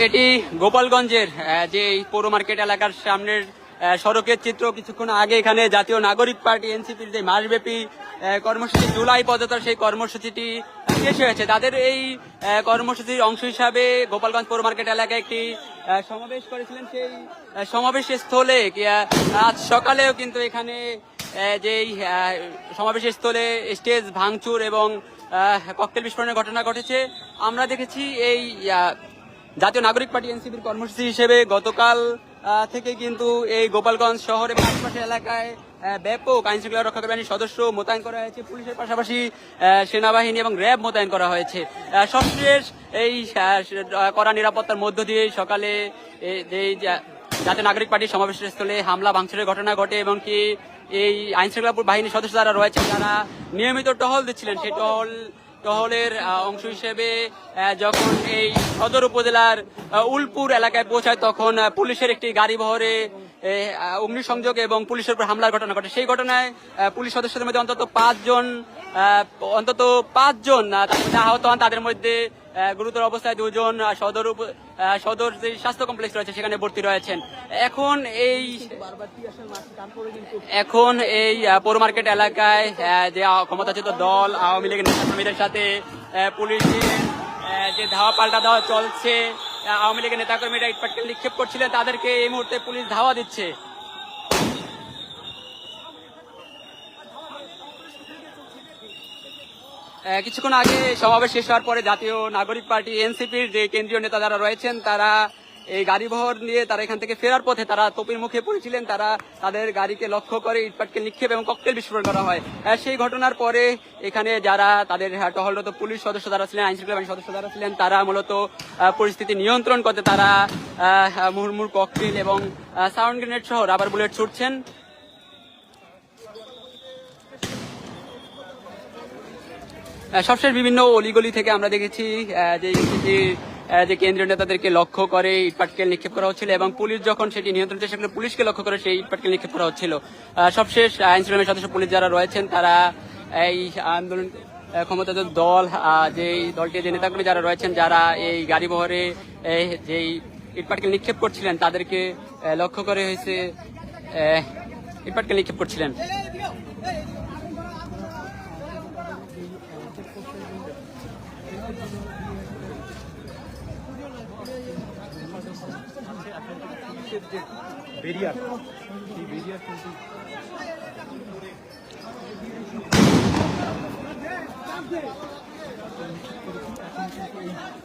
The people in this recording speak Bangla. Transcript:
এটি গোপালগঞ্জের যে এই পৌর মার্কেট এলাকার সামনের সড়কের চিত্র। কিছুক্ষণ আগে এখানে জাতীয় নাগরিক পার্টি এনসিপির যে মাসব্যাপী কর্মসূচি জুলাই পদযাত্রা, সেই কর্মসূচিটি শেষ হয়েছে। তাদের এই কর্মসূচির অংশ হিসাবে গোপালগঞ্জ পৌর মার্কেট এলাকায় একটি সমাবেশ করেছিলেন। সেই সমাবেশ স্থলে আজ সকালেও কিন্তু এখানে যেই সমাবেশ স্থলে স্টেজ ভাঙচুর এবং ককটেল বিস্ফোরণের ঘটনা ঘটেছে। আমরা দেখেছি এই জাতীয় নাগরিক পার্টি এনসিপির কর্মসূচি হিসেবে গতকাল থেকে কিন্তু এই গোপালগঞ্জ শহর এবং আশপাশের এলাকায় ব্যাপক আইন শৃঙ্খলা রক্ষাকারী বাহিনীর সদস্য মোতায়েন করা হয়েছে। পুলিশের পাশাপাশি সেনাবাহিনী এবং র্যাব মোতায়েন করা হয়েছে। সবশেষ এই কড়া নিরাপত্তার মধ্য দিয়ে সকালে এই জাতীয় নাগরিক পার্টির সমাবেশের স্থলে হামলা ভাঙচুরের ঘটনা ঘটে এবং কি এই আইন শৃঙ্খলা বাহিনীর সদস্য যারা রয়েছেন যারা নিয়মিত টহল দিচ্ছিলেন, সেই টহলের অংশ হিসেবে যখন এই সদর উপজেলার উলপুর এলাকায় পৌঁছায় তখন পুলিশের একটি গাড়ি বহরে অগ্নিসংযোগ এবং পুলিশের উপর হামলার ঘটনা ঘটে। সেই ঘটনায় পুলিশ সদস্যদের মধ্যে অন্তত পাঁচজন আহত হন। তাদের মধ্যে গুরুতর অবস্থায় দুজন সদর যে স্বাস্থ্য কমপ্লেক্স রয়েছে সেখানে ভর্তি রয়েছেন। এখন এই পৌর মার্কেট এলাকায় যে ক্ষমতাচ্যুত দল আওয়ামী লীগের নেতাকর্মীদের সাথে পুলিশের যে ধাওয়া পাল্টা দেওয়া চলছে, আওয়ামী লীগের নেতাকর্মীরা ইটপাটকেল নিক্ষেপ করছিলেন, তাদেরকে এই মুহূর্তে পুলিশ ধাওয়া দিচ্ছে। কিছুক্ষণ আগে সমাবেশ শেষ হওয়ার পরে জাতীয় নাগরিক পার্টি এনসিপির যে কেন্দ্রীয় নেতা যারা রয়েছেন তারা এই গাড়িবহর নিয়ে তারা এখান থেকে ফেরার পথে তারা তোপের মুখে পড়েছিলেন। তাদের গাড়িকে লক্ষ্য করে ইটপাটকেল নিক্ষেপ এবং ককটেল বিস্ফোরণ করা হয়। সেই ঘটনার পরে এখানে যারা তাদের টহলরত পুলিশ সদস্য যারা ছিলেন, আইন শৃঙ্খলা বাহিনীর সদস্য যারা ছিলেন, তারা মূলত পরিস্থিতি নিয়ন্ত্রণ করতে তারা মুহুর্মুহু ককটেল এবং সাউন্ড গ্রেনেড সহ রাবার বুলেট ছুটছেন। সবশেষ বিভিন্ন অলিগলি থেকে আমরা দেখেছি যে কেন্দ্রীয় নেতাদেরকে লক্ষ্য করে ইটপাটকেল নিক্ষেপ করা হচ্ছিল এবং পুলিশ যখন সেটি নিয়ন্ত্রণ চেষ্টা করলে পুলিশকে লক্ষ্য করে সেই ইটপাটকেল নিক্ষেপ করা হচ্ছিল। সবশেষ আইন শৃঙ্খলা সদস্য পুলিশ যারা রয়েছেন তারা এই আন্দোলন ক্ষমতাধর দল যে দলটির যে নেতাকর্মী যারা রয়েছেন যারা এই গাড়ি বহরে যেই ইটপাটকেল নিক্ষেপ করছিলেন তাদেরকে লক্ষ্য করে হয়েছে ইটপাটকেল নিক্ষেপ করছিলেন।